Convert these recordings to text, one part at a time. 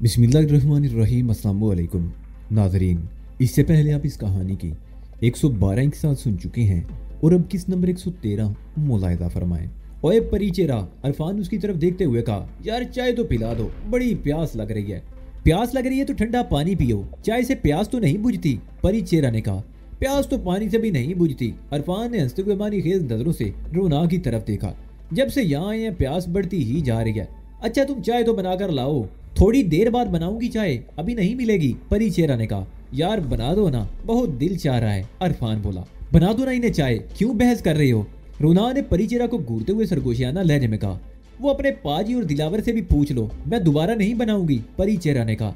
बिस्मिल्लाहिर्रहमानिर्रहीम। अस्सलाम वालेकुम नाज़रीन। इससे पहले आप इस कहानी की 112 के साथ सुन चुके हैं और अब किस नंबर 113 मुलाहिजा फरमाएं। ओए परिचेरा, अरफान उसकी तरफ देखते हुए कहा, यार चाय तो पिला दो, बड़ी प्यास लग रही है। प्यास लग रही है तो ठंडा पानी पियो, चाय से प्यास तो नहीं बुझती। परिचेरा ने कहा, प्यास तो पानी से भी नहीं बुझती। अरफान ने हंसते हुए मानी खेज नजरों से रोना की तरफ देखा। जब से यहाँ आए हैं प्यास बढ़ती ही जा रही है। अच्छा तुम चाय तो बनाकर लाओ, थोड़ी देर बाद बनाऊंगी चाय, अभी नहीं मिलेगी। परिचेरा ने कहा, यार बना दो ना, बहुत दिल चाह रहा है। अरफान बोला, बना दो ना इन्हें चाय, क्यों बहस कर रहे हो। रोना ने परिचेरा को घूरते हुए सरगोशियाना लहजे में कहा, वो अपने पाजी और दिलावर से भी पूछ लो, मैं दोबारा नहीं बनाऊंगी। परिचेरा ने कहा,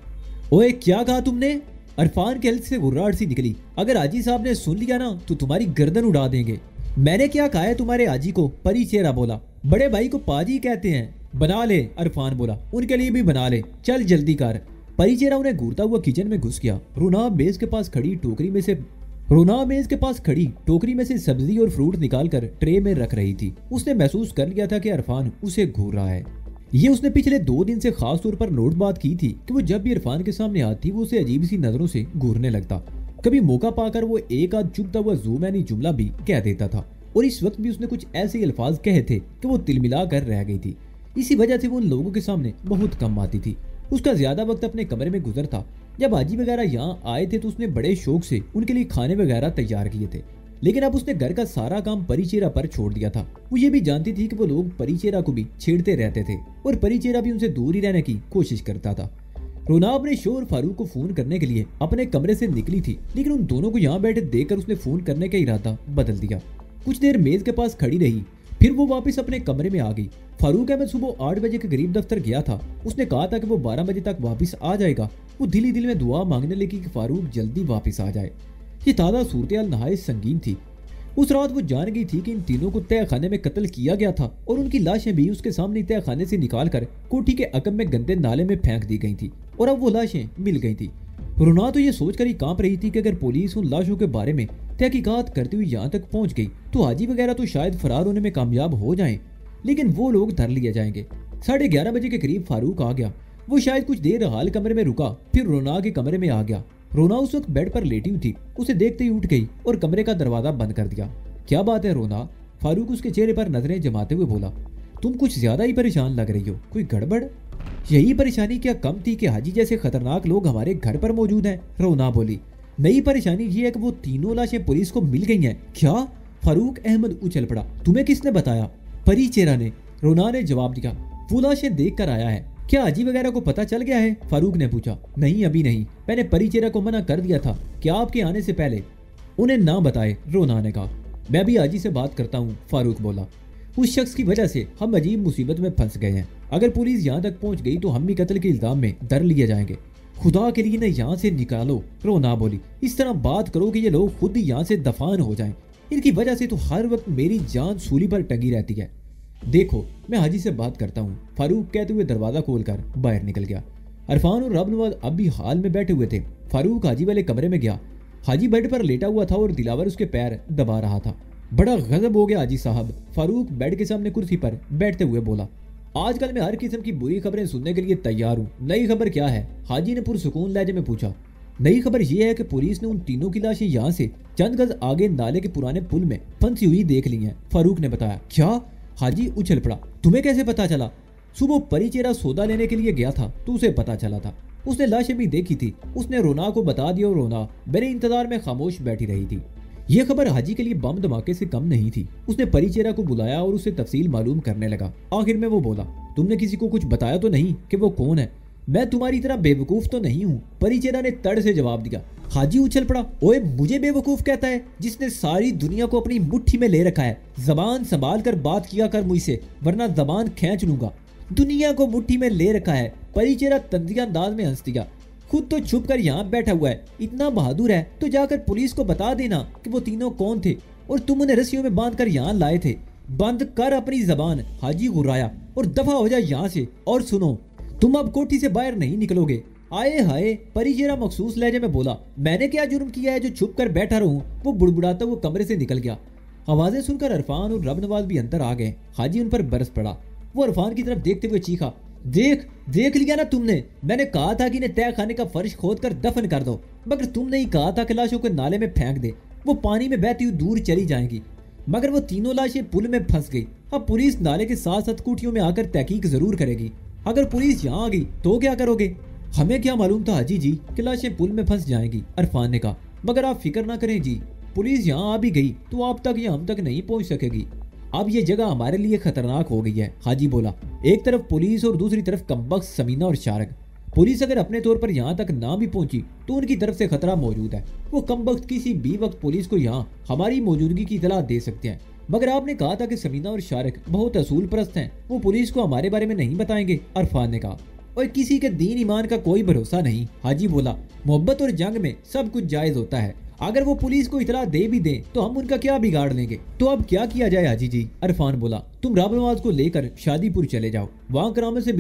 ओए क्या कहा तुमने। अरफान के हल्क से घुर्राहट सी निकली, अगर हाजी साहब ने सुन लिया ना तो तुम्हारी गर्दन उड़ा देंगे। मैंने क्या कहा है तुम्हारे हाजी को। परिचेरा बोला, बड़े भाई को पाजी कहते हैं। बना ले। अरफान बोला, उनके लिए भी बना ले, चल जल्दी कर। परिचेरा उन्हें घूरता हुआ किचन में घुस गया। रोना मेज के पास खड़ी टोकरी में से सब्जी और फ्रूट निकालकर ट्रे में रख रही थी। उसने महसूस कर लिया था कि अरफान उसे घूर रहा है। ये उसने पिछले 2 दिन से खास तौर पर नोट बात की थी कि वो जब भी इरफान के सामने आती वो उसे अजीब सी नजरों से घूरने लगता। कभी मौका पाकर वो एक आध चुभता हुआ ज़ूमैनी जुमला भी कह देता था और इस वक्त भी उसने कुछ ऐसे अल्फाज कहे थे कि वो तिलमिला कर रह गई थी। इसी वजह से वो उन लोगों के सामने बहुत कम आती थी। उसका ज्यादा वक्त अपने कमरे में गुजरता। जब हाजी वगैरह यहाँ आए थे तो उसने बड़े शौक से उनके लिए खाने वगैरह तैयार किए थे, लेकिन अब उसने घर का सारा काम परिचेरा पर छोड़ दिया था। वो ये भी जानती थी कि वो लोग परिचेरा को भी छेड़ते रहते थे और परिचेरा भी उनसे दूर ही रहने की कोशिश करता था। रोना अपने शोहर फारूक को फोन करने के लिए अपने कमरे से निकली थी, लेकिन उन दोनों को यहाँ बैठे देखकर उसने फोन करने का इरादा बदल दिया। कुछ देर मेज के पास खड़ी रही, फिर वो वापस अपने कमरे में आ गई। फारूक अहमद सुबह 8 बजे के करीब दफ्तर गया था। उसने कहा था कि वो 12 बजे तक वापस आ जाएगा। वो दिल ही दिल में दुआ मांगने लगी कि फारूक जल्दी वापस आ जाए। ये ताज़ा सूरत नहायत संगीन थी। उस रात वो जान गई थी कि इन तीनों को तय खाने में कत्ल किया गया था और उनकी लाशें भी उसके सामने तय खाने से निकालकर कोठी के अकब में गंदे नाले में फेंक दी गई थी और अब वो लाशें मिल गई थी। रुना तो ये सोचकर ही कांप रही थी कि अगर पुलिस उन लाशों के बारे में तहकीकात करती हुई यहाँ तक पहुँच गई तो हाजी वगैरह तो शायद फरार होने में कामयाब हो जाएं, लेकिन वो लोग धर लिए जाएंगे। 11:30 बजे के करीब फारूक आ गया। वो शायद कुछ देर हाल कमरे में रुका, फिर रोना के कमरे में आ गया। रोना उस वक्त बेड पर लेटी हुई थी। उसे देखते ही उठ गई और कमरे का दरवाजा बंद कर दिया। क्या बात है रोना। फारूक उसके चेहरे पर नजरें जमाते हुए बोला, तुम कुछ ज्यादा ही परेशान लग रही हो, कोई गड़बड़। यही परेशानी क्या कम थी कि हाजी जैसे खतरनाक लोग हमारे घर पर मौजूद हैं। रोना बोली, नई परेशानी ये है कि वो तीनों लाशें पुलिस को मिल गई हैं। क्या। फारूक अहमद उछल पड़ा, तुम्हें किसने बताया। परिचेरा ने। रोना ने जवाब दिया, वो लाशें देख कर आया है। क्या हाजी वगैरह को पता चल गया है। फारूक ने पूछा, नहीं अभी नहीं, मैंने परिचेरा को मना कर दिया था कि आपके आने से पहले उन्हें ना बताए। रोना ने कहा, मैं भी हाजी से बात करता हूँ। फारूक बोला, उस शख्स की वजह से हम अजीब मुसीबत में फंस गए हैं। अगर पुलिस यहाँ तक पहुँच गई तो हम भी कत्ल के इल्जाम में धर लिए जाएंगे। खुदा के लिए इन्हें यहाँ से निकालो। रोना बोली, इस तरह बात करो कि ये लोग खुद ही यहाँ से दफान हो जाएं। इनकी वजह से तो हर वक्त मेरी जान सूली पर टंगी रहती है। देखो मैं हाजी से बात करता हूँ। फारूक कहते हुए दरवाजा खोलकर बाहर निकल गया। अरफान और रब नवाज अब भी हाल में बैठे हुए थे। फारूक हाजी वाले कमरे में गया। हाजी बेड पर लेटा हुआ था और दिलावर उसके पैर दबा रहा था। बड़ा गजब हो गया हाजी साहब। फारूक बेड के सामने कुर्सी पर बैठते हुए बोला, आजकल मैं हर किस्म की बुरी खबरें सुनने के लिए तैयार हूँ। नई खबर क्या है। हाजी ने पुरसुकून लहजे में पूछा। नई खबर यह है कि पुलिस ने उन तीनों की लाशें यहाँ से चंद गज आगे नाले के पुराने पुल में फंसी हुई देख ली हैं। फारूक ने बताया। क्या। हाजी उछल पड़ा, तुम्हें कैसे पता चला। सुबह परिचेरा सौदा लेने के लिए गया था तो उसे पता चला था। उसने लाशें भी देखी थी। उसने रोना को बता दिया और रोना मेरे इंतजार में खामोश बैठी रही थी। यह खबर हाजी के लिए बम धमाके से कम नहीं थी। उसने परिचेरा को बुलाया और उससे तफसील मालूम करने लगा। आखिर में वो बोला, तुमने किसी को कुछ बताया तो नहीं कि वो कौन है। मैं तुम्हारी तरह बेवकूफ तो नहीं हूँ। परिचेरा ने तड़ से जवाब दिया। हाजी उछल पड़ा, ओए मुझे बेवकूफ कहता है जिसने सारी दुनिया को अपनी मुट्ठी में ले रखा है। जबान संभाल कर बात किया कर मुझसे, वरना जबान खींच लूंगा। दुनिया को मुट्ठी में ले रखा है। परिचेरा तंजिया अंदाज में हंस दिया। खुद तो छुप कर यहाँ बैठा हुआ है, इतना बहादुर है तो जाकर पुलिस को बता देना कि वो तीनों कौन थे और तुम उन्हें रस्सियों में बांध कर यहाँ लाए थे। बंद कर अपनी जबान। हाजी घुर्राया, और दफा हो जाए यहाँ से। और सुनो, तुम अब कोठी से बाहर नहीं निकलोगे। आए हाय। परिचेरा मखसूस लहजे में बोला, मैंने क्या जुर्म किया है जो छुप कर बैठा रहूं। वो बुड़बुड़ाता हुआ कमरे से निकल गया। आवाजें सुनकर अरफान और रब नवाज भी अंदर आ गए। हाजी उन पर बरस पड़ा। वो अरफान की तरफ देखते हुए चीखा, देख देख लिया ना तुमने, मैंने कहा था कि इन्हें तय खाने का फर्श खोद कर दफन कर दो, मगर तुमने ही कहा था कि लाशों को नाले में फेंक दे, वो पानी में बहती हुई दूर चली जाएंगी। मगर वो तीनों लाशें पुल में फंस गई। अब पुलिस नाले के साथ साथ कुटियों में आकर तहकीक जरूर करेगी। अगर पुलिस यहाँ आ गई तो क्या करोगे? हमें क्या मालूम था हाजी जी कि लाशें पुल में फंस जाएंगी, इरफान ने कहा। मगर आप फिक्र ना करें जी, पुलिस यहाँ आ भी गई तो आप तक या हम तक नहीं पहुंच सकेगी। अब ये जगह हमारे लिए खतरनाक हो गई है, हाजी बोला। एक तरफ पुलिस और दूसरी तरफ कमबख्त समीना और शारक। पुलिस अगर अपने तौर पर यहाँ तक ना भी पहुंची तो उनकी तरफ से खतरा मौजूद है। वो कमबख्त किसी भी वक्त पुलिस को यहाँ हमारी मौजूदगी की इतला दे सकते हैं। मगर आपने कहा था कि समीना और शारक बहुत असूल परस्त हैं, वो पुलिस को हमारे बारे में नहीं बताएंगे, इरफान ने कहा। और किसी के दीन ईमान का कोई भरोसा नहीं, हाजी बोला। मोहब्बत और जंग में सब कुछ जायज होता है। अगर वो पुलिस को इतला दे भी दें तो हम उनका क्या बिगाड़ लेंगे? तो अब क्या किया जाए हाजी जी? इरफान बोला। तुम राबनवाज को लेकर शादीपुर चले जाओ, वहाँ करामत से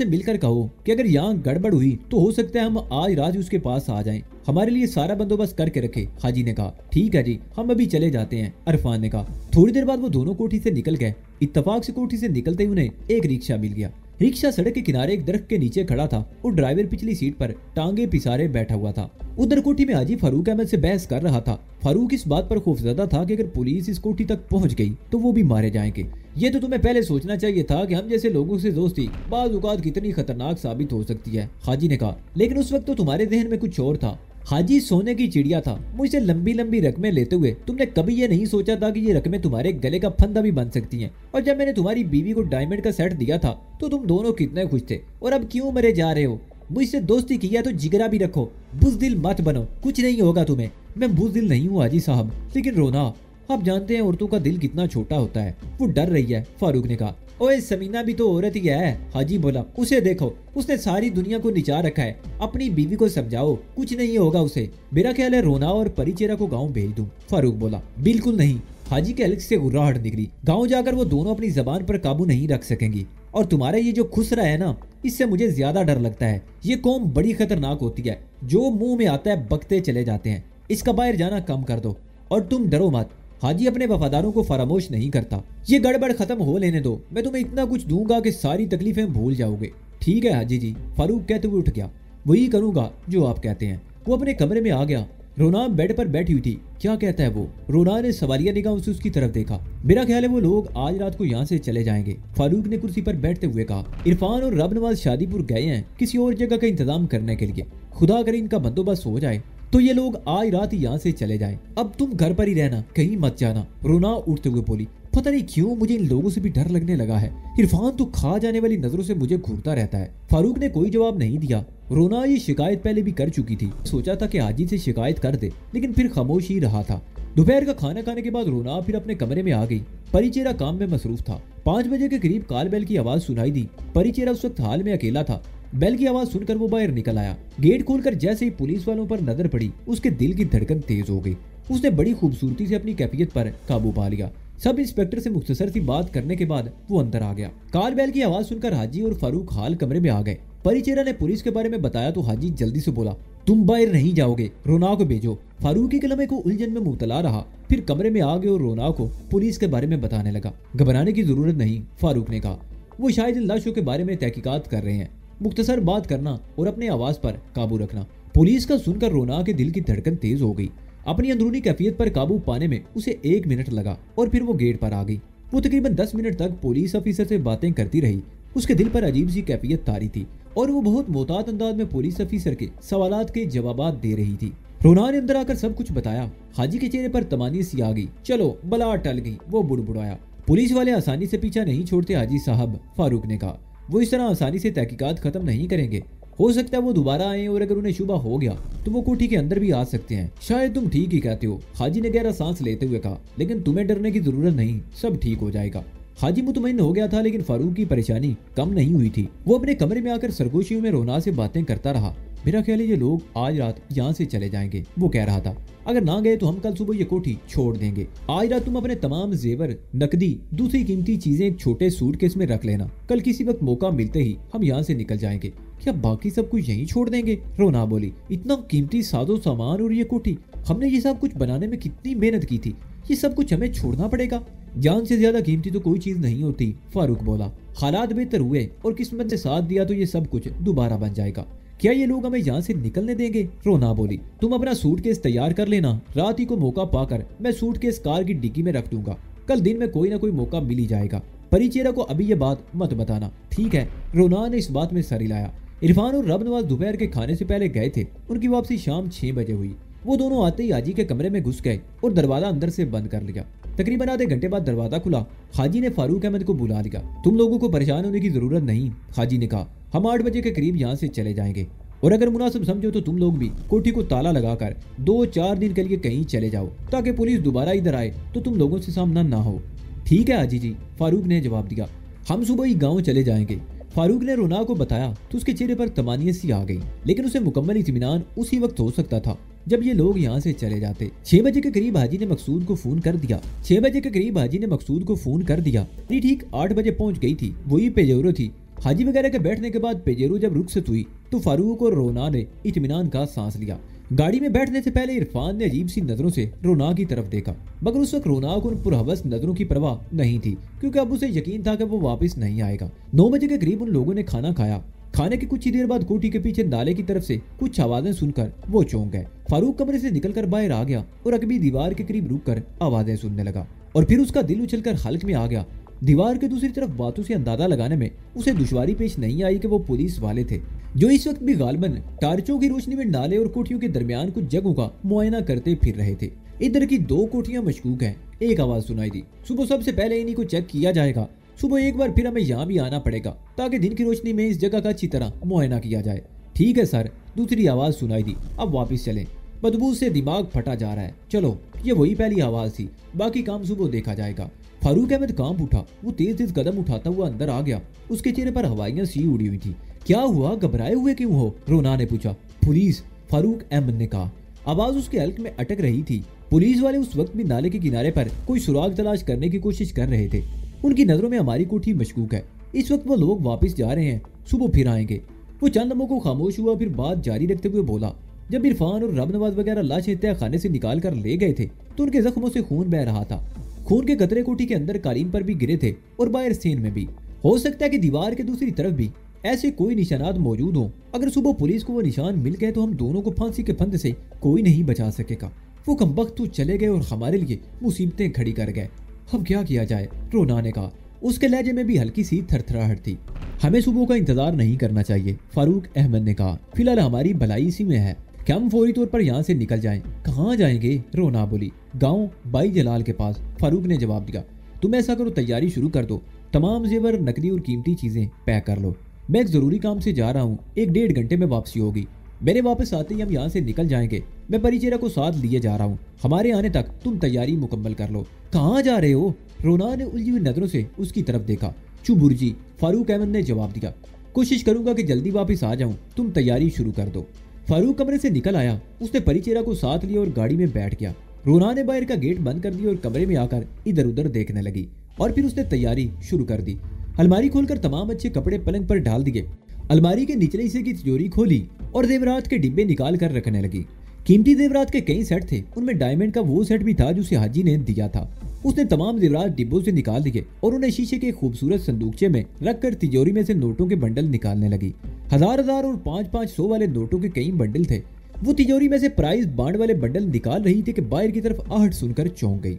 मिलकर कहो कि अगर यहाँ गड़बड़ हुई तो हो सकता है हम आज रात उसके पास आ जाएं। हमारे लिए सारा बंदोबस्त करके रखे, हाजी ने कहा। ठीक है जी, हम अभी चले जाते हैं, इरफान ने कहा। थोड़ी देर बाद वो दोनों कोठी से निकल गए। इत्तफाक से कोठी से निकलते ही उन्हें एक रिक्शा मिल गया। रिक्शा सड़क के किनारे एक दरख्त के नीचे खड़ा था और ड्राइवर पिछली सीट पर टांगे पिसारे बैठा हुआ था। उधर कोठी में हाजी फारूक अहमद से बहस कर रहा था। फारूक इस बात पर खौफजदा था कि अगर पुलिस इस कोठी तक पहुंच गई तो वो भी मारे जाएंगे। ये तो तुम्हें पहले सोचना चाहिए था कि हम जैसे लोगों से दोस्ती बाज़ औक़ात कितनी खतरनाक साबित हो सकती है, हाजी ने कहा। लेकिन उस वक्त तो तुम्हारे जहन में कुछ और था। हाजी सोने की चिड़िया था। मुझसे लंबी लंबी रकमें लेते हुए तुमने कभी ये नहीं सोचा था कि ये रकमें तुम्हारे गले का फंदा भी बन सकती हैं। और जब मैंने तुम्हारी बीवी को डायमंड का सेट दिया था तो तुम दोनों कितने खुश थे। और अब क्यों मरे जा रहे हो? मुझसे दोस्ती किया तो जिगरा भी रखो, बुज़दिल मत बनो, कुछ नहीं होगा तुम्हें। मैं बुज़दिल नहीं हूँ हाजी साहब, लेकिन रोना, आप जानते हैं औरतों का दिल कितना छोटा होता है। वो डर रही है, फारूक ने कहा। ओए समीना भी तो औरत ही है, हाजी बोला। उसे देखो, उसने सारी दुनिया को निचा रखा है। अपनी बीवी को समझाओ, कुछ नहीं होगा उसे। मेरा ख्याल है रोना और परिचेरा को गांव भेज दूं, फारूक बोला। बिल्कुल नहीं, हाजी के हल्क से गुर्राहट निकली। गांव जाकर वो दोनों अपनी जबान पर काबू नहीं रख सकेंगी। और तुम्हारा ये जो खुसरा है ना, इससे मुझे ज्यादा डर लगता है। ये कौम बड़ी खतरनाक होती है, जो मुंह में आता है बकते चले जाते हैं। इसका बाहर जाना कम कर दो और तुम डरो मत। हाजी अपने वफादारों को फरामोश नहीं करता। ये गड़बड़ खत्म हो लेने दो, मैं तुम्हें इतना कुछ दूंगा कि सारी तकलीफें भूल जाओगे। ठीक है हाजी जी, फारूक कहते हुए उठ गया। वही करूंगा जो आप कहते हैं। वो अपने कमरे में आ गया। रोना बेड पर बैठी हुई थी। क्या कहता है वो? रोना ने सवालिया निगाहों से उसकी तरफ देखा। मेरा ख्याल है वो लोग आज रात को यहाँ से चले जाएंगे, फारूक ने कुर्सी पर बैठते हुए कहा। इरफान और रबनवाज शादीपुर गए हैं किसी और जगह का इंतजाम करने के लिए। खुदा करे इनका बंदोबस्त हो जाए तो ये लोग आज रात ही यहाँ से चले जाएं। अब तुम घर पर ही रहना, कहीं मत जाना, रोना उठते हुए बोली। पता नहीं क्यों मुझे इन लोगों से भी डर लगने लगा है। इरफान तो खा जाने वाली नजरों से मुझे घूरता रहता है। फारूक ने कोई जवाब नहीं दिया। रोना ये शिकायत पहले भी कर चुकी थी। सोचा था कि हाजी से शिकायत कर दे, लेकिन फिर खामोश ही रहा था। दोपहर का खाना खाने के बाद रोना फिर अपने कमरे में आ गई। परिचेरा काम में मसरूफ था। 5 बजे के करीब कॉल बेल की आवाज सुनाई दी। परिचेरा उस वक्त हाल में अकेला था। बेल की आवाज सुनकर वो बाहर निकल आया। गेट खोलकर जैसे ही पुलिस वालों पर नजर पड़ी, उसके दिल की धड़कन तेज हो गई। उसने बड़ी खूबसूरती से अपनी कैफियत पर काबू पा लिया। सब इंस्पेक्टर से मुख्तसर सी बात करने के बाद वो अंदर आ गया। कॉल बेल की आवाज सुनकर हाजी और फारूक हाल कमरे में आ गए। परिचेरा ने पुलिस के बारे में बताया तो हाजी जल्दी से बोला, तुम बाहर नहीं जाओगे, रोना को भेजो। फारूक की कलमे को उलझन में मुब्तला रहा। फिर कमरे में आ गए और रोना को पुलिस के बारे में बताने लगा। घबराने की जरूरत नहीं, फारूक ने कहा। वो शायद इन लाशों के बारे में तहकीकात कर रहे हैं। मुख्तसर बात करना और अपने आवाज पर काबू रखना। पुलिस का सुनकर रोना के दिल की धड़कन तेज हो गई। अपनी अंदरूनी कैफियत पर काबू पाने में उसे 1 मिनट लगा और फिर वो गेट पर आ गई। वो तकरीबन 10 मिनट तक पुलिस ऑफिसर से बातें करती रही। उसके दिल पर अजीब सी कैफियत तारी थी और वो बहुत मोहतात अंदाज में पुलिस ऑफिसर के सवालात के जवाबात दे रही थी। रोना ने अंदर आकर सब कुछ बताया। हाजी के चेहरे पर तमानी सी आ गई। चलो बला टल गई, वो बुड़बुड़ाया। पुलिस वाले आसानी से पीछा नहीं छोड़ते हाजी साहब, फारूक ने कहा। वो इस तरह आसानी से तहकीकात खत्म नहीं करेंगे। हो सकता है वो दोबारा आए और अगर उन्हें शुबा हो गया तो वो कोठी के अंदर भी आ सकते हैं। शायद तुम ठीक ही कहते हो, हाजी ने गहरा सांस लेते हुए कहा। लेकिन तुम्हें डरने की जरूरत नहीं, सब ठीक हो जाएगा। हाजी मुतमईन हो गया था, लेकिन फारूक की परेशानी कम नहीं हुई थी। वो अपने कमरे में आकर सरगोशियों में रोना से बातें करता रहा। मेरा ख्याल है ये लोग आज रात यहाँ से चले जाएंगे, वो कह रहा था। अगर ना गए तो हम कल सुबह ये कोठी छोड़ देंगे। आज रात तुम अपने तमाम जेवर, नकदी, दूसरी कीमती चीजें एक छोटे सूटकेस में रख लेना। कल किसी वक्त मौका मिलते ही हम यहाँ से निकल जाएंगे। क्या बाकी सब कुछ यहीं छोड़ देंगे? रोना बोली। इतना कीमती साजो सामान और ये कोठी, हमने ये सब कुछ बनाने में कितनी मेहनत की थी, ये सब कुछ हमें छोड़ना पड़ेगा? जान से ज्यादा कीमती तो कोई चीज नहीं होती, फारूक बोला। हालात बेहतर हुए और किस्मत ने साथ दिया तो ये सब कुछ दोबारा बन जाएगा। क्या ये लोग हमें यहाँ से निकलने देंगे? रोना बोली। तुम अपना सूटकेस तैयार कर लेना, रात ही को मौका पाकर मैं सूटकेस कार की डिग्गी में रख दूंगा। कल दिन में कोई ना कोई मौका मिल ही जाएगा। परिचेरा को अभी ये बात मत बताना, ठीक है? रोना ने इस बात में सर हिलाया। इरफान और रब नवाज दोपहर के खाने से पहले गए थे। उनकी वापसी शाम 6 बजे हुई। वो दोनों आते ही हाजी के कमरे में घुस गए और दरवाजा अंदर से बंद कर लिया। तकरीबन आधे घंटे बाद दरवाजा खुला। हाजी ने फारूक अहमद को बुला लिया। तुम लोगों को परेशान होने की जरूरत नहीं, हाजी ने कहा। हम 8 बजे के करीब यहाँ से चले जाएंगे और अगर मुनासिब समझो तो तुम लोग भी कोठी को ताला लगाकर 2-4 दिन के लिए कहीं चले जाओ, ताकि पुलिस दोबारा इधर आए तो तुम लोगों से सामना ना हो। ठीक है हाजी जी, फारूक ने जवाब दिया। हम सुबह ही गाँव चले जाएंगे, फारूक ने रोना को बताया तो उसके चेहरे पर तमानियत सी आ गई, लेकिन उसे मुकम्मल इत्मीनान उसी वक्त हो सकता था जब ये लोग यहाँ से चले जाते। 6 बजे के करीब हाजी ने मकसूद को फोन कर दिया। 6 बजे के करीब हाजी ने मकसूद को फोन कर दिया। ठीक 8 बजे पहुंच गई थी। वही पेजेरो थी। हाजी वगैरह के बैठने के बाद पेजेरो जब रुखसत हुई तो फारूक और रोना ने इत्मीनान का सांस लिया। गाड़ी में बैठने से पहले इरफान ने अजीब सी नजरों से रोना की तरफ देखा, मगर उस वक्त रोना को उन पुरहवस नजरों की परवाह नहीं थी, क्योंकि अब उसे यकीन था कि वो वापस नहीं आएगा। 9 बजे के करीब उन लोगों ने खाना खाया। खाने के कुछ ही देर बाद कोठी के पीछे नाले की तरफ से कुछ आवाजें सुनकर वो चौंक गए। फारूक कमरे से निकलकर बाहर आ गया और अकबी दीवार के करीब रुककर आवाजें सुनने लगा और फिर उसका दिल उछलकर हल्क में आ गया। दीवार के दूसरी तरफ बातों से अंदाजा लगाने में उसे दुश्वारी पेश नहीं आई कि वो पुलिस वाले थे, जो इस वक्त भी गालबन टार्चों की रोशनी में नाले और कोठियों के दरमियान कुछ जगहों का मुआयना करते फिर रहे थे। इधर की 2 कोठियां मशकूक हैं। एक आवाज सुनाई दी, सुबह सबसे पहले इन्हीं को चेक किया जाएगा। सुबह एक बार फिर हमें यहाँ भी आना पड़ेगा ताकि दिन की रोशनी में इस जगह का अच्छी तरह मुआयना किया जाए। ठीक है सर, दूसरी आवाज सुनाई दी। अब वापस चलें, बदबू से दिमाग फटा जा रहा है। चलो, ये वही पहली आवाज थी, बाकी काम सुबह देखा जाएगा। फारूक अहमद कांप उठा। वो तेज तेज कदम उठाता हुआ अंदर आ गया। उसके चेहरे पर हवाइयां सी उड़ी हुई थी। क्या हुआ, घबराए हुए क्यों हो? रोना ने पूछा। पुलिस, फारूक अहमद ने कहा। आवाज उसके हल्क में अटक रही थी। पुलिस वाले उस वक्त भी नाले के किनारे पर कोई सुराग तलाश करने की कोशिश कर रहे थे। उनकी नजरों में हमारी कोठी मशकूक है। इस वक्त वो लोग वापस जा रहे हैं, सुबह फिर आएंगे। वो चंद लम्हों को खामोश हुआ, फिर बात जारी रखते हुए बोला। जब इरफान और रब नवाज वगैरह लाशें तय खाने से निकाल कर ले गए थे तो उनके जख्मों से खून बह रहा था। खून के कतरे कोठी के अंदर कालीन पर भी गिरे थे और बाहर सेन में भी। हो सकता है कि दीवार के दूसरी तरफ भी ऐसे कोई निशानात मौजूद हों। अगर सुबह पुलिस को वो निशान मिल गए तो हम दोनों को फांसी के फंदे से कोई नहीं बचा सकेगा। वो कमबख्त तो चले गए और हमारे लिए मुसीबतें खड़ी कर गए। अब क्या किया जाए? रोना ने कहा। उसके लहजे में भी हल्की सी थरथराहट थी। हमें सुबह का इंतजार नहीं करना चाहिए, फारूक अहमद ने कहा। फिलहाल हमारी भलाई इसी में है कि हम फौरी तौर पर यहाँ से निकल जाएं। कहाँ जाएंगे? रोना बोली। गांव बाई जलाल के पास, फारूक ने जवाब दिया। तुम ऐसा करो, तैयारी शुरू कर दो। तमाम जेवर, नकदी और कीमती चीजें पैक कर लो। मैं एक जरूरी काम से जा रहा हूँ, 1-1.5 घंटे में वापसी होगी। मेरे वापस आते ही हम यहाँ से निकल जाएंगे। मैं परिचेरा को साथ लिए जा रहा हूँ। हमारे आने तक तुम तैयारी मुकम्मल कर लो। कहाँ जा रहे हो? रोना ने उलझी हुई नजरों से उसकी तरफ देखा। चुबुर्जी, फारूक अहमद ने जवाब दिया। कोशिश करूंगा कि जल्दी वापस आ जाऊं, तुम तैयारी शुरू कर दो। फारूक कमरे से निकल आया। उसने परिचेरा को साथ लिया और गाड़ी में बैठ गया। रोना ने बाहर का गेट बंद कर दिया और कमरे में आकर इधर उधर देखने लगी और फिर उसने तैयारी शुरू कर दी। अलमारी खोलकर तमाम अच्छे कपड़े पलंग पर डाल दिए। अलमारी के निचले हिस्से की तिजोरी खोली और जेवरात के डिब्बे निकाल कर रखने लगी। कीमती जेवरात के कई सेट थे, उनमें डायमंड का वो सेट भी था जो उसे हाजी ने दिया था। उसने तमाम जेवरात डिब्बों से निकाल दिए और उन्हें शीशे के खूबसूरत संदूकचे में रखकर तिजोरी में से नोटों के बंडल निकालने लगी। 1000 और 500 वाले नोटों के कई बंडल थे। वो तिजोरी में से प्राइस बांड वाले बंडल निकाल रही थी कि बाहर की तरफ आहट सुनकर चौंक गई।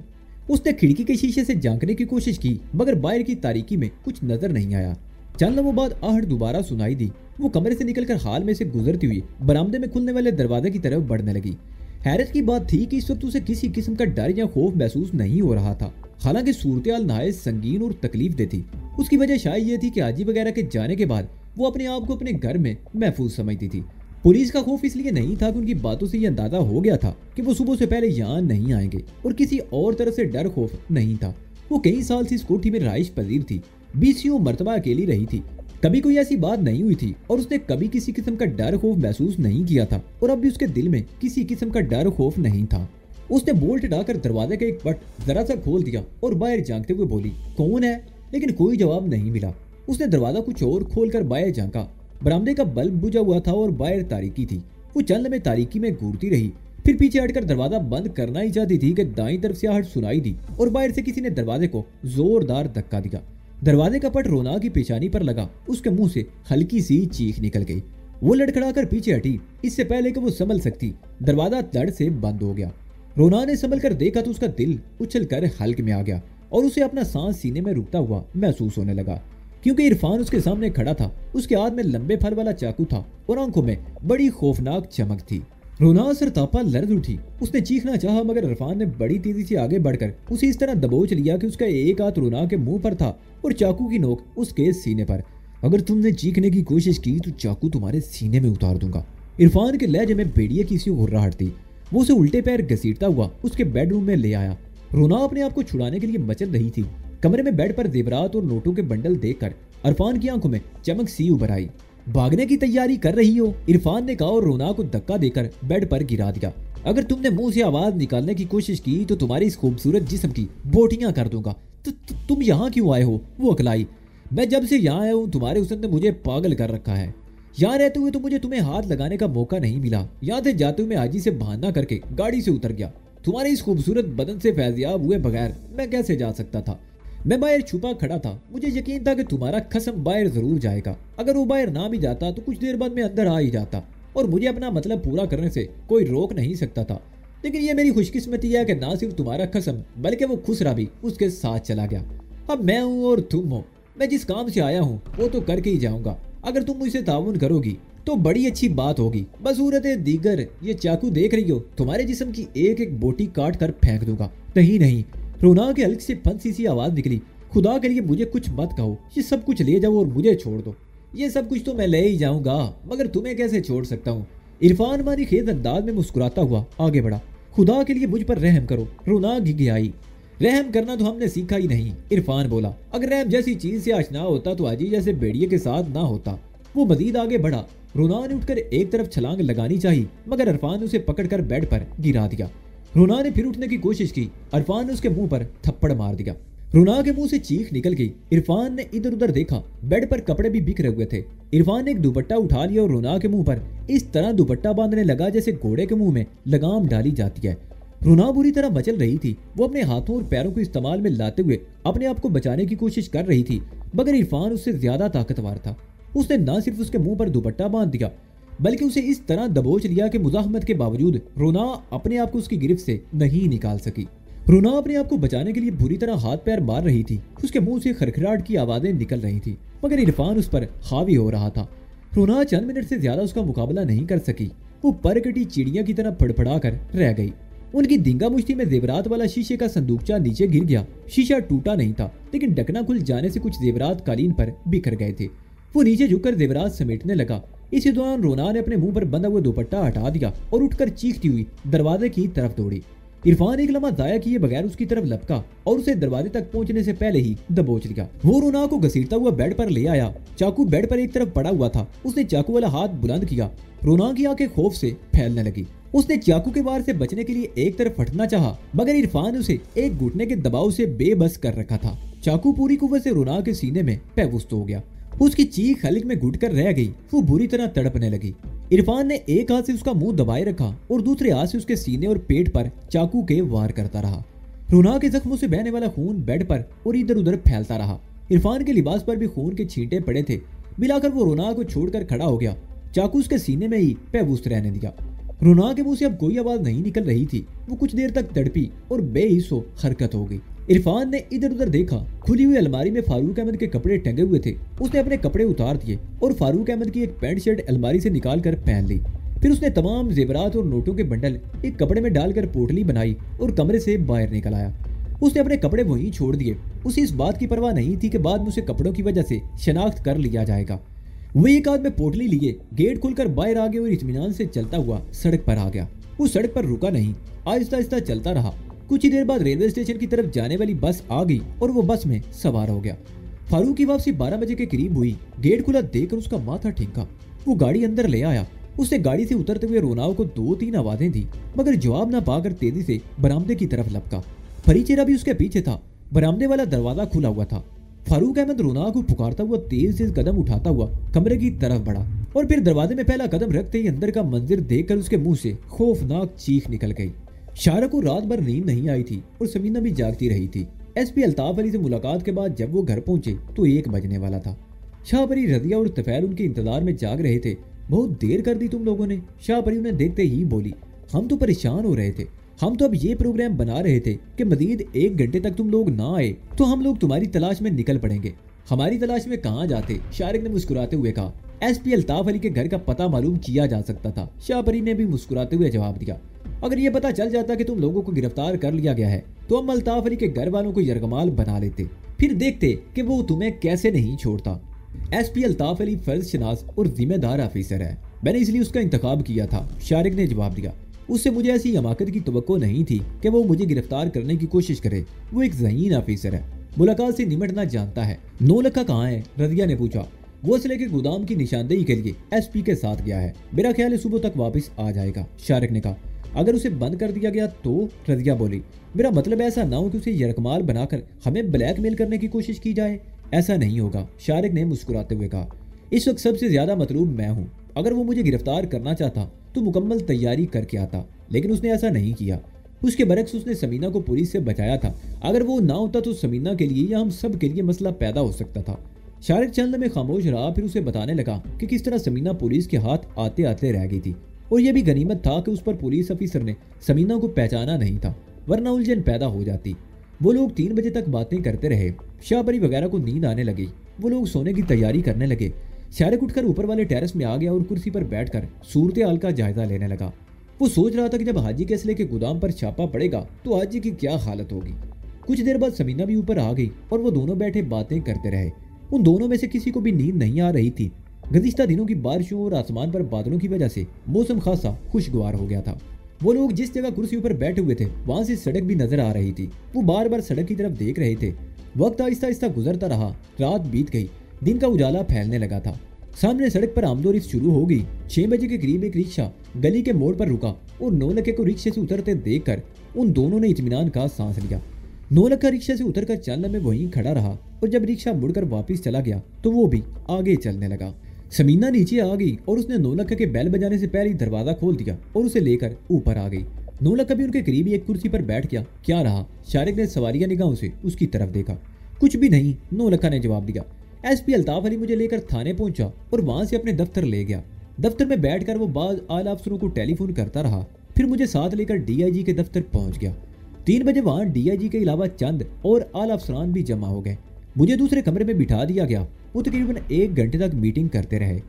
उसने खिड़की के शीशे से झांकने की कोशिश की, मगर बाहर की तारीकी में कुछ नजर नहीं आया। चंद लम्हों बाद आहट दोबारा सुनाई दी। वो कमरे से निकलकर हाल में से गुजरती हुई बरामदे में खुलने वाले दरवाजे की तरफ बढ़ने लगी। हैरत की बात थी कि इस वक्त उसे किसी किस्म का डर या खौफ महसूस नहीं हो रहा था। हालांकि सूरत-ए-हाल नहायत संगीन और तकलीफ दे थी। उसकी वजह शायद ये थी कि हाजी वगैरह के जाने के बाद वो अपने आप को अपने घर में महफूज समझती थी। पुलिस का खौफ इसलिए नहीं था कि उनकी बातों से ये अंदाजा हो गया था कि वो सुबह से पहले यहाँ नहीं आएंगे, और किसी और तरह से डर खौफ नहीं था। वो कई साल से इस कोठी में रहाइश पजीर थी, 20 मरतबा अकेली रही थी। कभी कोई ऐसी बात नहीं हुई थी और उसने कभी किसी किस्म का डर खौफ महसूस नहीं किया था, और अब भी उसके दिल में किसी किस्म का डर खौफ नहीं था। उसने बोल्ट डालकर दरवाजे का एक बट जरा सा खोल दिया और बाहर झांकते हुए बोली, कौन है? लेकिन कोई जवाब नहीं मिला। उसने दरवाजा कुछ और खोलकर बाहर झांका। बरामदे का बल्ब बुझा हुआ था और बाहर तारीकी थी। वो चंद में तारीकी में घूरती रही, फिर पीछे हटकर दरवाजा बंद करना ही चाहती थी कि दाईं तरफ से आहट सुनाई दी और बाहर से किसी ने दरवाजे को जोरदार धक्का दिया। दरवाजे का पट रोना की पेशानी पर लगा। उसके मुंह से हल्की सी चीख निकल गई। वो लड़खड़ाकर पीछे हटी, इससे पहले कि वो संभल सकती। दरवाजा धड़ से बंद हो गया। रोना ने संभल कर देखा तो उसका दिल उछल कर हल्क में आ गया और उसे अपना सांस सीने में रुकता हुआ महसूस होने लगा, क्योंकि इरफान उसके सामने खड़ा था। उसके हाथ में लंबे फल वाला चाकू था और आंखों में बड़ी खौफनाक चमक थी। रोना सरतापा लर्ज उठी। उसने चीखना चाहा मगर इरफान ने बड़ी तेजी से आगे बढ़कर उसे इस तरह दबोच लिया कि उसका एक हाथ रोना के मुंह पर था और चाकू की नोक उसके सीने पर। अगर तुमने चीखने की कोशिश की तो चाकू तुम्हारे सीने में उतार दूंगा। इरफान के लहजे में भेड़िए की सी हुर्राहट थी। वो उसे उल्टे पैर घसीटता हुआ उसके बेडरूम में ले आया। रोना अपने आप को छुड़ाने के लिए मचल रही थी। कमरे में बेड पर जेवरात और नोटों के बंडल देखकर इरफान की आंखों में चमक सी उभर आई। भागने की तैयारी कर रही हो, इरफान ने कहा और रोना को धक्का देकर बेड पर गिरा दिया। अगर तुमने मुंह से आवाज निकालने की कोशिश की तो तुम्हारी इस खूबसूरत जिस्म की बोटियां कर दूंगा। तुम यहाँ क्यों आए हो? वो अकलाई। मैं जब से यहाँ आया हूँ तुम्हारे हुस्न ने मुझे पागल कर रखा है। यहाँ रहते हुए तो मुझे तुम्हें हाथ लगाने का मौका नहीं मिला। यहाँ से जाते हुए मैं हाजी से बहाना करके गाड़ी से उतर गया। तुम्हारे इस खूबसूरत बदन से फैजियाब हुए बगैर मैं कैसे जा सकता था? मैं बाहर छुपा खड़ा था। मुझे यकीन था कि तुम्हारा खसम बाहर जरूर जाएगा। अगर वो बाहर ना भी जाता तो कुछ देर बाद मैं अंदर आ ही जाता और मुझे अपना मतलब पूरा करने से कोई रोक नहीं सकता था। लेकिन ये मेरी खुशकिस्मती है कि ना सिर्फ तुम्हारा खसम बल्कि वो खुसरा भी उसके साथ चला गया। अब मैं हूँ और तुम हो। मैं जिस काम से आया हूँ वो तो करके ही जाऊंगा। अगर तुम मुझसे ताउन करोगी तो बड़ी अच्छी बात होगी। बसूरत दीगर ये चाकू देख रही हो, तुम्हारे जिस्म की एक एक बोटी काट कर फेंक दूंगा। नहीं नहीं, रोना के हल्क से फंसी सी आवाज निकली। खुदा के लिए मुझे कुछ मत कहो। ये सब कुछ ले जाओ और मुझे छोड़ दो। ये सब कुछ तो मैं ले ही जाऊंगा मगर तुम्हें कैसे छोड़ सकता हूँ? इरफान मानी खेज अंदाज में मुस्कुराता हुआ आगे बढ़ा। खुदा के लिए मुझ पर रहम करो। रोना घिघियाई। रहम करना तो हमने सीखा ही नहीं, इरफान बोला। अगर रहम जैसी चीज से आशना होता तो हाजी जैसे भेड़िए के साथ ना होता। वो मजीद आगे बढ़ा। रोना ने उठकर एक तरफ छलांग लगानी चाहिए मगर इरफान उसे पकड़कर बेड पर गिरा दिया। रोना ने फिर उठने की कोशिश की। इरफान ने उसके मुंह पर थप्पड़ मार दिया। रोना के मुंह से चीख निकल गई। इरफान ने इधर उधर देखा। बेड पर कपड़े भी बिखरे हुए थे। इरफान ने एक दुपट्टा उठा लिया और रोना के मुंह पर इस तरह दुपट्टा बांधने लगा जैसे घोड़े के मुंह में लगाम डाली जाती है। रोना बुरी तरह मचल रही थी। वो अपने हाथों और पैरों को इस्तेमाल में लाते हुए अपने आप को बचाने की कोशिश कर रही थी मगर इरफान उससे ज्यादा ताकतवर था। उसने न सिर्फ उसके मुंह पर दुपट्टा बांध दिया बल्कि उसे इस तरह दबोच लिया कि मुजाहमत के बावजूद रोना अपने आप को उसकी गिरफ्त से नहीं निकाल सकी। रोना अपने आप को बचाने के लिए बुरी तरह हाथ पैर मार रही थी। उसके मुंह से खरखराहट की आवाजें निकल रही थी मगर इरफान उस पर हावी हो रहा था। रोना चंद मिनट से ज्यादा उसका मुकाबला नहीं कर सकी। वो परकटी चिड़िया की तरह फड़फड़ा कर रह गई। उनकी धींगा मुश्ती में जेवरात वाला शीशे का संदूकचा नीचे गिर गया। शीशा टूटा नहीं था लेकिन ढकना खुल जाने से कुछ जेवरात कालीन पर बिखर गए थे। वो नीचे झुककर जेवरात समेटने लगा। इसी दौरान रोना ने अपने मुंह पर बंधा हुआ दुपट्टा हटा दिया और उठकर चीखती हुई दरवाजे की तरफ दौड़ी। इरफान एक लम्हा जाया किए बगैर उसकी तरफ लपका और उसे दरवाजे तक पहुंचने से पहले ही दबोच लिया। वो रोना को घसीटता हुआ बेड पर ले आया। चाकू बेड पर एक तरफ पड़ा हुआ था। उसने चाकू वाला हाथ बुलंद किया। रोना की आंखें खौफ से फैलने लगी। उसने चाकू के वार से बचने के लिए एक तरफ फटना चाहा मगर इरफान उसे एक घुटने के दबाव से बेबस कर रखा था। चाकू पूरी कुव्वत से रोना के सीने में पेवस्त हो गया। उसकी चीख हल्क में घुटकर रह गई। वो बुरी तरह तड़पने लगी। इरफान ने एक हाथ से उसका मुंह दबाए रखा और दूसरे हाथ से उसके सीने और पेट पर चाकू के वार करता रहा। रोना के जख्मों से बहने वाला खून बेड पर और इधर उधर फैलता रहा। इरफान के लिबास पर भी खून के छींटे पड़े थे। मिलाकर वो रोना को छोड़कर खड़ा हो गया। चाकू उसके सीने में ही पेवस्त रहने दिया। रोना के मुंह से अब कोई आवाज नहीं निकल रही थी। वो कुछ देर तक तड़पी और बेहिस्सो हरकत हो गई। इरफान ने इधर उधर देखा। खुली हुई अलमारी में फारूक अहमद के कपड़े टंगे हुए थे। उसने अपने कपड़े उतार दिए और फारूक अहमद की एक पैंट शर्ट अलमारी से निकाल कर पहन ली। फिर उसने तमाम जेवरात और नोटों के बंडल एक कपड़े में डालकर पोटली बनाई और कमरे से बाहर निकल आया। उसने अपने कपड़े वहीं छोड़ दिए। उसे इस बात की परवाह नहीं थी कि बाद में उसे कपड़ों की वजह से शनाख्त कर लिया जाएगा। वो एक हाथ में पोटली लिए गेट खुलकर बाहर आ गया और इत्मीनान से चलता हुआ सड़क पर आ गया। वो सड़क पर रुका नहीं, आहिस्ता आहिस्ता चलता रहा। कुछ ही देर बाद रेलवे स्टेशन की तरफ जाने वाली बस आ गई और वो बस में सवार हो गया। फारूक की वापसी 12 बजे के करीब हुई। गेट खुला देखकर उसका माथा ठिंका। वो गाड़ी अंदर ले आया। उसने गाड़ी से उतरते हुए रोनाओ को 2-3 आवाजें दी मगर जवाब न पाकर तेजी से बरामदे की तरफ लपका। फरीचेरा भी उसके पीछे था। बरामदे वाला दरवाजा खुला हुआ था। फारूक अहमद रोना को पुकारता हुआ तेज से कदम उठाता हुआ कमरे की तरफ बढ़ा। और फिर दरवाजे में पहला कदम रखते ही अंदर का मंजर देखकर उसके मुंह से खौफनाक चीख निकल गई। शारा को रात भर नींद नहीं आई थी और समीना भी जागती रही थी। एसपी अल्ताफ अली से मुलाकात के बाद जब वो घर पहुंचे तो 1 बजने वाला था। शाहपरी, रजिया और तफैल उनके इंतजार में जाग रहे थे। बहुत देर कर दी तुम लोगों ने, शाहपरी उन्हें देखते ही बोली। हम तो परेशान हो रहे थे, हम तो अब ये प्रोग्राम बना रहे थे कि मजीद 1 घंटे तक तुम लोग ना आए तो हम लोग तुम्हारी तलाश में निकल पड़ेंगे। हमारी तलाश में कहाँ जाते, शारिक ने मुस्कुराते हुए कहा। एसपी अल्ताफ अली के घर का पता मालूम किया जा सकता था, शाहपरी ने भी मुस्कुराते हुए जवाब दिया। अगर ये पता चल जाता कि तुम लोगों को गिरफ्तार कर लिया गया है तो हम अल्ताफ अली के घर वालों को यरगमाल बना लेते, फिर देखते कि वो तुम्हें कैसे नहीं छोड़ता। एसपी अल्ताफ अली फर्ज शनास और जिम्मेदार ऑफिसर है, मैंने इसलिए उसका इंतखाब किया था, शारिक ने जवाब दिया। उससे मुझे ऐसी हमाकत की तवक्को नहीं थी कि वो मुझे गिरफ्तार करने की कोशिश करे। वो एक ज़हीन ऑफिसर है, मुलाकात से निमटना जानता है। 9 लाख कहाँ है, रजिया ने पूछा। वो असले के गोदाम की निशानदेही के लिए एसपी के साथ गया है, मेरा ख्याल है सुबह तक वापस आ जाएगा, शारिक ने कहा। अगर उसे बंद कर दिया गया तो, रजिया बोली। मेरा मतलब ऐसा ना हो कि उसे यरगमाल बनाकर हमें ब्लैकमेल करने की कोशिश की जाए। ऐसा नहीं होगा, शारिक ने मुस्कुराते हुए कहा। इस वक्त सबसे ज्यादा मतलूब मैं हूँ। अगर वो मुझे गिरफ्तार करना चाहता तो मुकम्मल तैयारी करके आता, लेकिन उसने ऐसा नहीं किया। उसके बरक्स उसने समीना को पुलिस से बचाया था। अगर वो ना होता तो समीना के लिए या हम सब के लिए मसला पैदा हो सकता था। शारिक चंद में खामोश रहा, फिर उसे बताने लगा कि किस तरह समीना पुलिस के हाथ आते आते रह गई थी। और यह भी गनीमत था कि उस पर पुलिस ऑफिसर ने समीना को पहचाना नहीं था, वरना उलझन पैदा हो जाती। वो लोग 3 बजे तक बातें करते रहे। शाहपरी वगैरह को नींद आने लगी, वो लोग सोने की तैयारी करने लगे। शारिक उठकर ऊपर वाले टेरेस में आ गया और कुर्सी पर बैठकर सूरत हाल का जायजा लेने लगा। वो सोच रहा था कि जब हाजी के असले के गोदाम पर छापा पड़ेगा तो हाजी की क्या हालत होगी। कुछ देर बाद समीना भी ऊपर आ गई और वो दोनों बैठे बातें करते रहे। उन दोनों में से किसी को भी नींद नहीं आ रही थी। गुज़िश्ता दिनों की बारिशों और आसमान पर बादलों की वजह से मौसम खासा खुशगवार हो गया था। वो लोग जिस जगह कुर्सियों पर बैठे हुए थे वहां से सड़क भी नजर आ रही थी। वो बार बार सड़क की तरफ देख रहे थे। वक्त आहिस्ता आहिस्ता गुजरता रहा, रात बीत गई, दिन का उजाला फैलने लगा था। सामने सड़क पर आमदोरफ्त शुरू हो गई। 6 बजे के करीब एक रिक्शा गली के मोड़ पर रुका और 9 लखे को रिक्शे से उतरते देखकर उन दोनों ने इत्मीनान का सांस लिया। 9 लखा रिक्शे से उतरकर चलने में वहीं खड़ा रहा और जब रिक्शा मुड़कर वापस चला गया तो वो भी आगे चलने लगा। समीना नीचे आ गई और उसने 9 लखा के बैल बजाने से पहले दरवाजा खोल दिया और उसे लेकर ऊपर आ गई। 9 लखा भी उनके करीब एक कुर्सी पर बैठ गया। क्या रहा? शारिक ने सवारिया निगाहों से उसकी तरफ देखा। कुछ भी नहीं, 9 लखा ने जवाब दिया। एसपी अल्ताफ अली मुझे लेकर थाने पहुंचा और वहां से अपने दफ्तर ले गया। दफ्तर में बैठकर वो बाज़ आला अफसरों को टेलीफोन करता रहा, फिर मुझे साथ लेकर डीआईजी के दफ्तर पहुंच गया। 3 बजे वहां डीआईजी के अलावा चंद और आला अफसरान भी जमा हो गए। मुझे दूसरे कमरे में बिठा दिया गया। वो तकरीबन 1 घंटे तक मीटिंग करते रहे।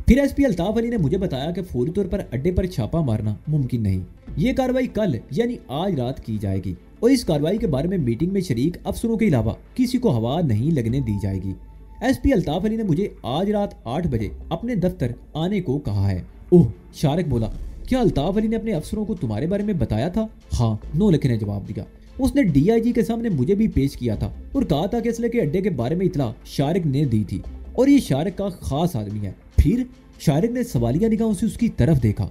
फिर एसपी अल्ताफ अली ने मुझे बताया कि फौरी तौर पर अड्डे पर छापा मारना मुमकिन नहीं, ये कार्रवाई कल यानी आज रात की जाएगी और इस कार्रवाई के बारे में मीटिंग में शरीक अफसरों के अलावा किसी को हवा नहीं लगने दी जाएगी। एसपी अल्ताफ अली ने मुझे आज रात 8 बजे अपने दफ्तर आने को कहा है। ओह, शारिक बोला, क्या अल्ताफ अली ने अपने अफसरों को तुम्हारे बारे में बताया था? हाँ, 9 लखे ने जवाब दिया। उसने डीआईजी के सामने मुझे भी पेश किया था और कहा था कि असले के अड्डे के बारे में इतला शारिक ने दी थी और ये शारिक का खास आदमी है। फिर शारिक ने सवालिया निगाहों से उसकी तरफ देखा।